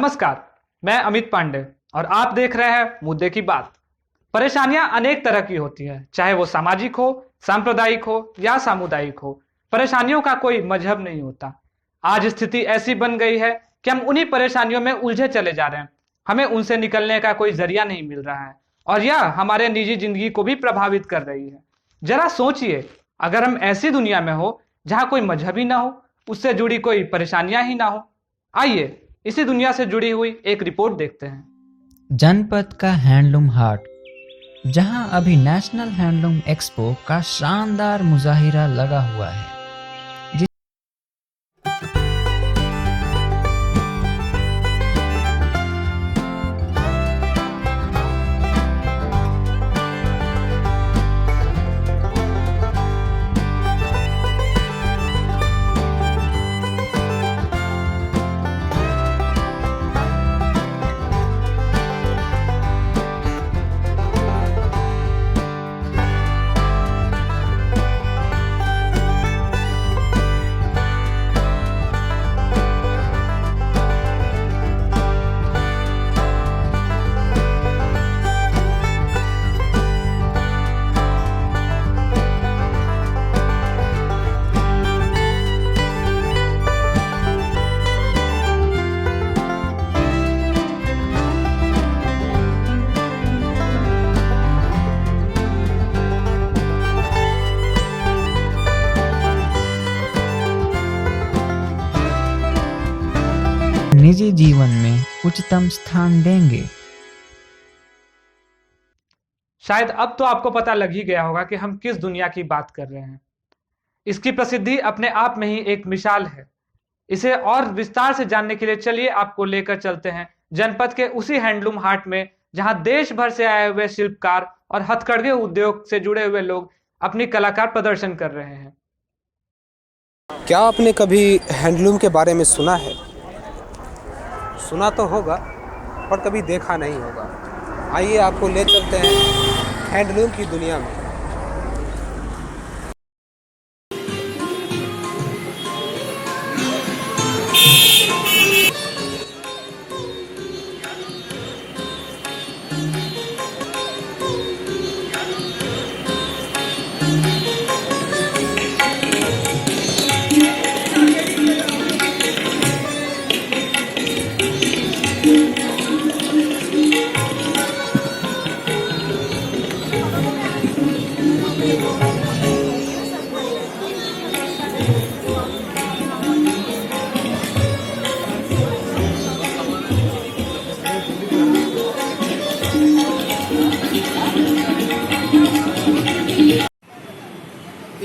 नमस्कार, मैं अमित पांडे और आप देख रहे हैं मुद्दे की बात। परेशानियां अनेक तरह की होती हैं, चाहे वो सामाजिक हो, सांप्रदायिक हो या सामुदायिक हो। परेशानियों का कोई मजहब नहीं होता। आज स्थिति ऐसी बन गई है कि हम उन्हीं परेशानियों में उलझे चले जा रहे हैं। हमें उनसे निकलने का कोई जरिया नहीं मिल रहा है और यह हमारे निजी जिंदगी को भी प्रभावित कर रही है। जरा सोचिए, अगर हम ऐसी दुनिया में हो जहाँ कोई मजहब ही ना हो, उससे जुड़ी कोई परेशानियां ही ना हो। आइए इसी दुनिया से जुड़ी हुई एक रिपोर्ट देखते हैं। जनपद का हैंडलूम हाट, जहां अभी नेशनल हैंडलूम एक्सपो का शानदार मुजाहिरा लगा हुआ है। निजी जीवन में उच्चतम स्थान देंगे। शायद अब तो आपको पता लग ही गया होगा कि हम किस दुनिया की बात कर रहे हैं। इसकी प्रसिद्धि अपने आप में ही एक मिसाल है। इसे और विस्तार से जानने के लिए चलिए आपको लेकर चलते हैं जनपद के उसी हैंडलूम हाट में, जहां देश भर से आए हुए शिल्पकार और हथकरघे उद्योग से जुड़े हुए लोग अपनी कलाकार प्रदर्शन कर रहे हैं। क्या आपने कभी हैंडलूम के बारे में सुना है? सुना तो होगा पर कभी देखा नहीं होगा। आइए आपको ले चलते हैं हैंडलूम की दुनिया में।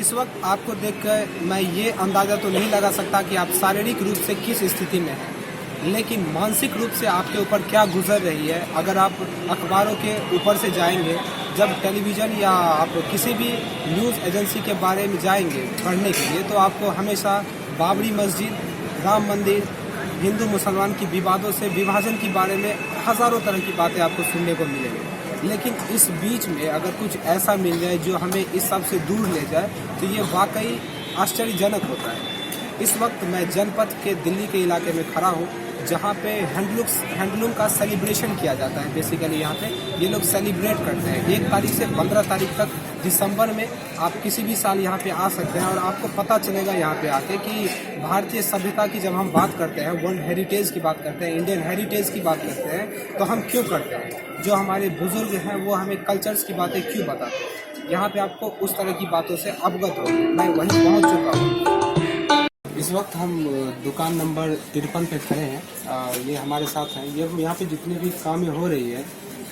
इस वक्त आपको देखकर मैं ये अंदाज़ा तो नहीं लगा सकता कि आप शारीरिक रूप से किस स्थिति में हैं, लेकिन मानसिक रूप से आपके ऊपर क्या गुजर रही है। अगर आप अखबारों के ऊपर से जाएंगे, जब टेलीविज़न या आप किसी भी न्यूज़ एजेंसी के बारे में जाएंगे पढ़ने के लिए, तो आपको हमेशा बाबरी मस्जिद, राम मंदिर, हिंदू मुसलमान की विवादों से विभाजन के बारे में हज़ारों तरह की बातें आपको सुनने को मिलेंगी। लेकिन इस बीच में अगर कुछ ऐसा मिल जाए जो हमें इस सब से दूर ले जाए, तो ये वाकई आश्चर्यजनक होता है। इस वक्त मैं जनपद के दिल्ली के इलाके में खड़ा हूँ, जहाँ पे हैंडलूम का सेलिब्रेशन किया जाता है। बेसिकली यहाँ पे ये लोग सेलिब्रेट करते हैं 1 तारीख से 15 तारीख तक दिसंबर में। आप किसी भी साल यहाँ पे आ सकते हैं और आपको पता चलेगा यहाँ पे आके कि भारतीय सभ्यता की जब हम बात करते हैं, वर्ल्ड हेरिटेज की बात करते हैं, इंडियन हेरिटेज की बात करते हैं, तो हम क्यों करते हैं। जो हमारे बुजुर्ग हैं वो हमें कल्चर्स की बातें क्यों बताते हैं। यहाँ पे आपको उस तरह की बातों से अवगत हो। मैं वहीं पहुँच चुका हूँ। इस वक्त हम दुकान नंबर 53 पे खड़े हैं। ये हमारे साथ हैं। ये यहाँ पे जितनी भी कामें हो रही है,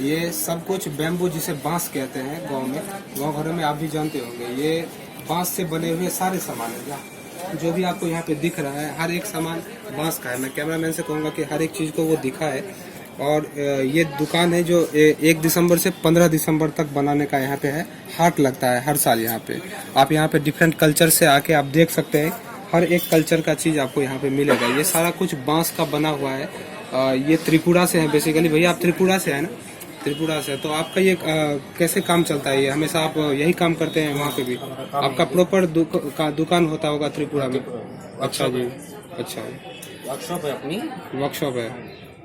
ये सब कुछ बैम्बू, जिसे बांस कहते हैं गांव में, गांव घरों में आप भी जानते होंगे। ये बांस से बने हुए सारे सामान है। जो भी आपको यहाँ पे दिख रहा है, हर एक सामान बांस का है। मैं कैमरामैन से कहूँगा कि हर एक चीज़ को वो दिखा है। और ये दुकान है जो 1 दिसंबर से 15 दिसंबर तक बनाने का यहाँ पे है। हाट लगता है हर साल यहाँ पे। आप यहाँ पे डिफरेंट कल्चर से आके आप देख सकते हैं। हर एक कल्चर का चीज़ आपको यहाँ पे मिलेगा। ये सारा कुछ बांस का बना हुआ है। ये त्रिपुरा से है बेसिकली। भैया आप त्रिपुरा से है ना? त्रिपुरा से। तो आपका ये कैसे काम चलता है? ये हमेशा आप यही काम करते हैं वहाँ पे भी? आपका प्रॉपर दुकान होता होगा त्रिपुरा में? अच्छा जी, अच्छा। वर्कशॉप है अपनी। वर्कशॉप है।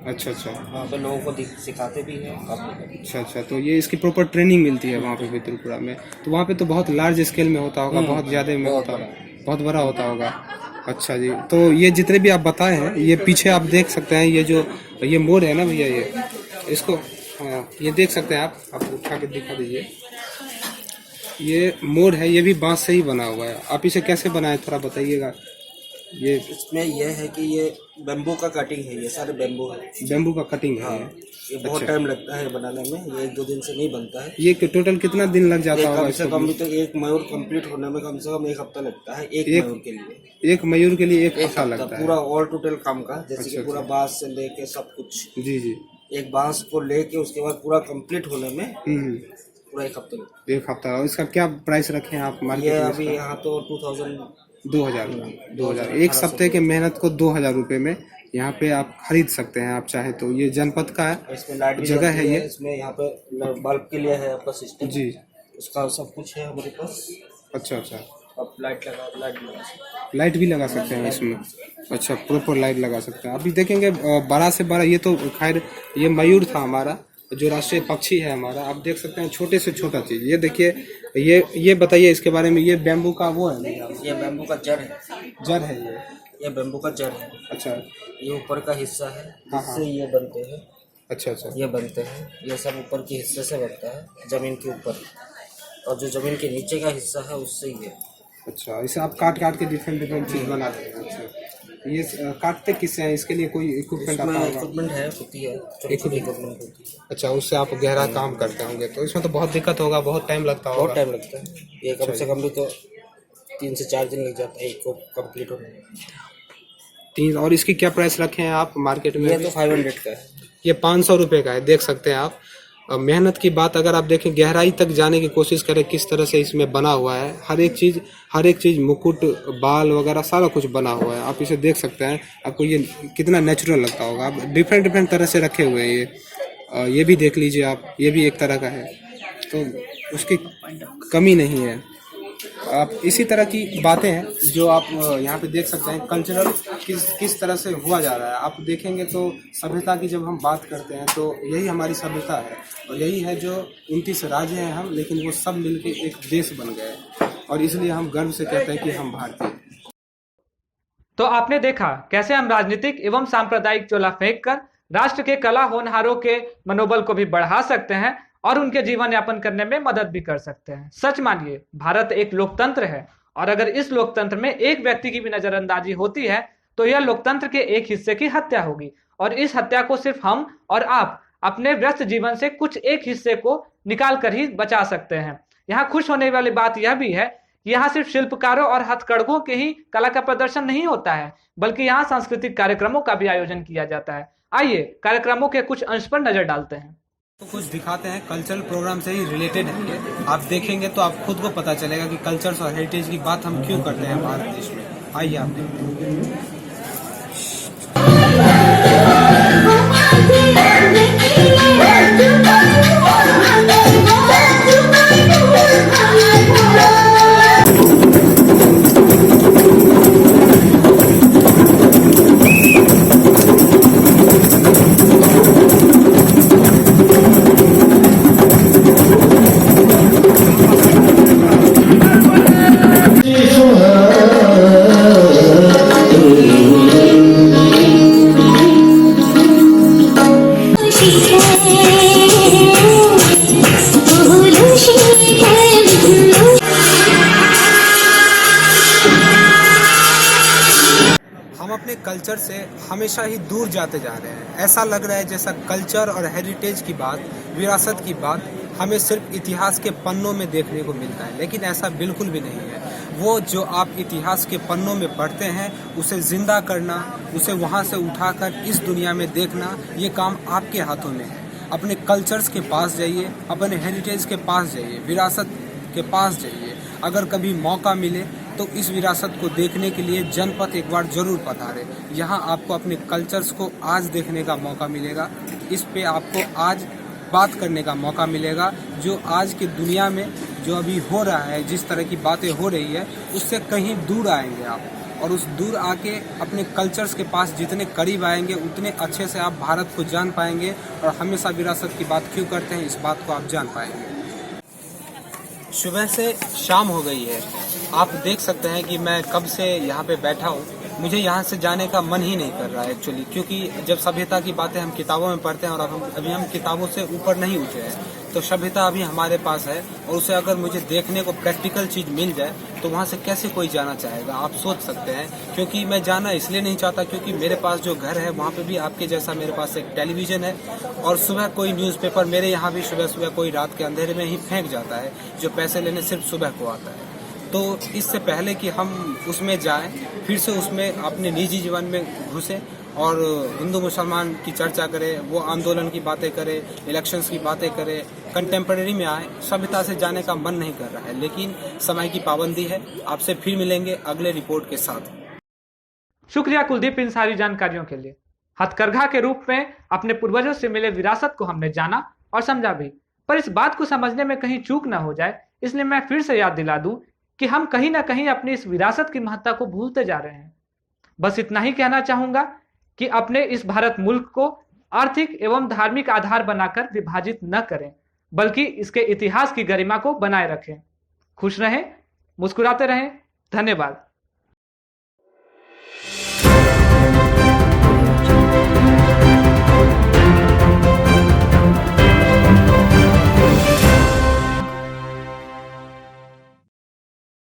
अच्छा अच्छा वहाँ पे लोगों को सिखाते भी हैं काफ़ी। अच्छा अच्छा, तो ये इसकी प्रॉपर ट्रेनिंग मिलती है वहाँ पे भी त्रिपुरा में? तो वहाँ पे तो बहुत लार्ज स्केल में होता होगा, बहुत ज़्यादा में बहुत होता बड़ा। होगा, बहुत बड़ा होता होगा। अच्छा जी, तो ये जितने भी आप बताए हैं, ये पीछे आप देख सकते हैं, ये जो ये मोर है ना भैया, ये इसको, हाँ ये देख सकते हैं आप उठा के दिखा दीजिए। ये मोर है, ये भी बांस से ही बना हुआ है। आप इसे कैसे बनाए थोड़ा बताइएगा। ये इसमें यह है कि ये बेम्बू का कटिंग है, ये सारे बेम्बू है। बेम्बू का कटिंग है हाँ, ये बहुत अच्छा। टाइम लगता है बनाने में, ये 1-2 दिन से नहीं बनता है। ये टोटल कितना दिन लग ये जाता होगा कम से इसको? कम भी तो एक मयूर कंप्लीट होने में कम से कम 1 हफ्ता लगता है, एक मयूर के लिए। एक मयूर के लिए एक एक हफ्ता लगता है? पूरा ऑल टोटल काम का, जैसे अच्छा, कि पूरा अच्छा। बांस से लेके सब कुछ, जी जी। एक बांस को लेके उसके बाद पूरा कंप्लीट होने में हम्म, पूरा 1 हफ्ता लगता है। एक हफ्ता। और इसका क्या प्राइस रखे हैं आप ये मार्केट में? अभी यहाँ तो 2000 2000 एक सप्ताह के मेहनत को 2000 रुपये में यहाँ पे आप खरीद सकते हैं, आप चाहे तो। ये जनपद का है, इसमें लाइट भी जगह है जलती ये? इसमें यहाँ पे बल्ब के लिए है आपका सिस्टम जी। उसका सब कुछ है हमारे पास। अच्छा अच्छा, आप लाइट भी लगा सकते हैं। लाइट भी लगा सकते हैं इसमें? अच्छा, प्रॉपर लाइट लगा सकते हैं। अभी देखेंगे बड़ा से बड़ा, ये तो खैर ये मयूर था हमारा, जो राष्ट्रीय पक्षी है हमारा। आप देख सकते हैं छोटे से छोटा चीज। ये देखिए, ये बताइए इसके बारे में। ये बैम्बू का वो है? ये बेम्बू का जड़ है। जड़ है ये बेम्बू का जड़ है। अच्छा। ये ऊपर का हिस्सा है हाँ, जिससे ये बनते हैं। अच्छा अच्छा। ये बनते हैं, ये सब ऊपर के हिस्से से बनता है जमीन के ऊपर, और जो जमीन के नीचे का हिस्सा है उससे ये। अच्छा, इसे आप काट काट के डिफरेंट चीज बनाते हैं? अच्छा, ये काटते किससे हैं? इसके लिए कोई इक्विपमेंट आता इसमें होगा? इक्विपमेंट है, होती है छोटी छोटी इक्विपमेंट होती है। अच्छा, उससे आप गहरा काम करते होंगे, तो इसमें तो बहुत दिक्कत होगा, बहुत टाइम लगता बहुत होगा। टाइम लगता है, ये कम से कम भी तो 3 से 4 दिन लग जाता है इसको कंप्लीट होने में। 3। और इसकी क्या प्राइस रखे हैं आप मार्केट में? ये तो 500 का है। ये 500 रुपये का है, देख सकते हैं आप। मेहनत की बात अगर आप देखें, गहराई तक जाने की कोशिश करें, किस तरह से इसमें बना हुआ है, हर एक चीज, मुकुट, बाल वगैरह सारा कुछ बना हुआ है। आप इसे देख सकते हैं, आपको ये कितना नेचुरल लगता होगा। आप डिफरेंट तरह से रखे हुए हैं। ये भी देख लीजिए आप, ये भी एक तरह का है, तो उसकी कमी नहीं है। आप इसी तरह की बातें हैं जो आप यहाँ पे देख सकते हैं। कल्चरल किस तरह से हुआ जा रहा है, आप देखेंगे तो सभ्यता की जब हम बात करते हैं तो यही हमारी सभ्यता है, और यही है जो 29 राज्य हैं हम, लेकिन वो सब मिलके एक देश बन गए, और इसलिए हम गर्व से कहते हैं कि हम भारतीय। तो आपने देखा कैसे हम राजनीतिक एवं सांप्रदायिक चोला फेंक कर राष्ट्र के कला होनहारों के मनोबल को भी बढ़ा सकते हैं और उनके जीवन यापन करने में मदद भी कर सकते हैं। सच मानिए, भारत एक लोकतंत्र है, और अगर इस लोकतंत्र में एक व्यक्ति की भी नजरअंदाजी होती है तो यह लोकतंत्र के एक हिस्से की हत्या होगी, और इस हत्या को सिर्फ हम और आप अपने व्यस्त जीवन से कुछ एक हिस्से को निकाल कर ही बचा सकते हैं। यहाँ खुश होने वाली बात यह भी है कि यहाँ सिर्फ शिल्पकारों और हथकरघों के ही कला का प्रदर्शन नहीं होता है, बल्कि यहाँ सांस्कृतिक कार्यक्रमों का भी आयोजन किया जाता है। आइए कार्यक्रमों के कुछ अंश पर नजर डालते हैं। तो कुछ दिखाते हैं, कल्चरल प्रोग्राम से ही रिलेटेड है ये। आप देखेंगे तो आप खुद को पता चलेगा कि कल्चर्स और हेरिटेज की बात हम क्यों करते हैं भारत देश में। आइए आप देखते अपने कल्चर से हमेशा ही दूर जाते जा रहे हैं। ऐसा लग रहा है जैसा कल्चर और हेरिटेज की बात, विरासत की बात हमें सिर्फ इतिहास के पन्नों में देखने को मिलता है, लेकिन ऐसा बिल्कुल भी नहीं है। वो जो आप इतिहास के पन्नों में पढ़ते हैं, उसे जिंदा करना, उसे वहाँ से उठाकर इस दुनिया में देखना, ये काम आपके हाथों में है। अपने कल्चर्स के पास जाइए, अपने हेरिटेज के पास जाइए, विरासत के पास जाइए। अगर कभी मौका मिले तो इस विरासत को देखने के लिए जनपद एक बार जरूर पधारें। यहाँ आपको अपने कल्चर्स को आज देखने का मौका मिलेगा, इस पे आपको आज बात करने का मौका मिलेगा। जो आज की दुनिया में जो अभी हो रहा है, जिस तरह की बातें हो रही है, उससे कहीं दूर आएंगे आप, और उस दूर आके अपने कल्चर्स के पास जितने करीब आएंगे उतने अच्छे से आप भारत को जान पाएंगे और हमेशा विरासत की बात क्यों करते हैं इस बात को आप जान पाएंगे। सुबह से शाम हो गई है, आप देख सकते हैं कि मैं कब से यहाँ पे बैठा हूँ। मुझे यहाँ से जाने का मन ही नहीं कर रहा है एक्चुअली, क्योंकि जब सभ्यता की बातें हम किताबों में पढ़ते हैं और अभी हम किताबों से ऊपर नहीं उठे हैं, तो सभ्यता अभी हमारे पास है और उसे अगर मुझे देखने को प्रैक्टिकल चीज़ मिल जाए तो वहाँ से कैसे कोई जाना चाहेगा, आप सोच सकते हैं। क्योंकि मैं जाना इसलिए नहीं चाहता क्योंकि मेरे पास जो घर है वहाँ पे भी आपके जैसा मेरे पास एक टेलीविज़न है और सुबह कोई न्यूज़पेपर मेरे यहाँ भी सुबह सुबह कोई रात के अंधेरे में ही फेंक जाता है जो पैसे लेने सिर्फ सुबह को आता है। तो इससे पहले कि हम उसमें जाएं, फिर से उसमें अपने निजी जीवन में घुसें और हिंदू मुसलमान की चर्चा करें, वो आंदोलन की बातें करें, इलेक्शंस की बातें करें, कंटेम्प्रेरी में आए, सभ्यता से जाने का मन नहीं कर रहा है, लेकिन समय की पाबंदी है। आपसे फिर मिलेंगे अगले रिपोर्ट के साथ। शुक्रिया कुलदीप इन सारी जानकारियों के लिए। हथकरघा के रूप में अपने पूर्वजों से मिले विरासत को हमने जाना और समझा भी, पर इस बात को समझने में कहीं चूक ना हो जाए इसलिए मैं फिर से याद दिला दूं कि हम कहीं ना कहीं अपनी इस विरासत की महत्ता को भूलते जा रहे हैं। बस इतना ही कहना चाहूंगा कि अपने इस भारत मुल्क को आर्थिक एवं धार्मिक आधार बनाकर विभाजित न करें, बल्कि इसके इतिहास की गरिमा को बनाए रखें। खुश रहें, मुस्कुराते रहें। धन्यवाद।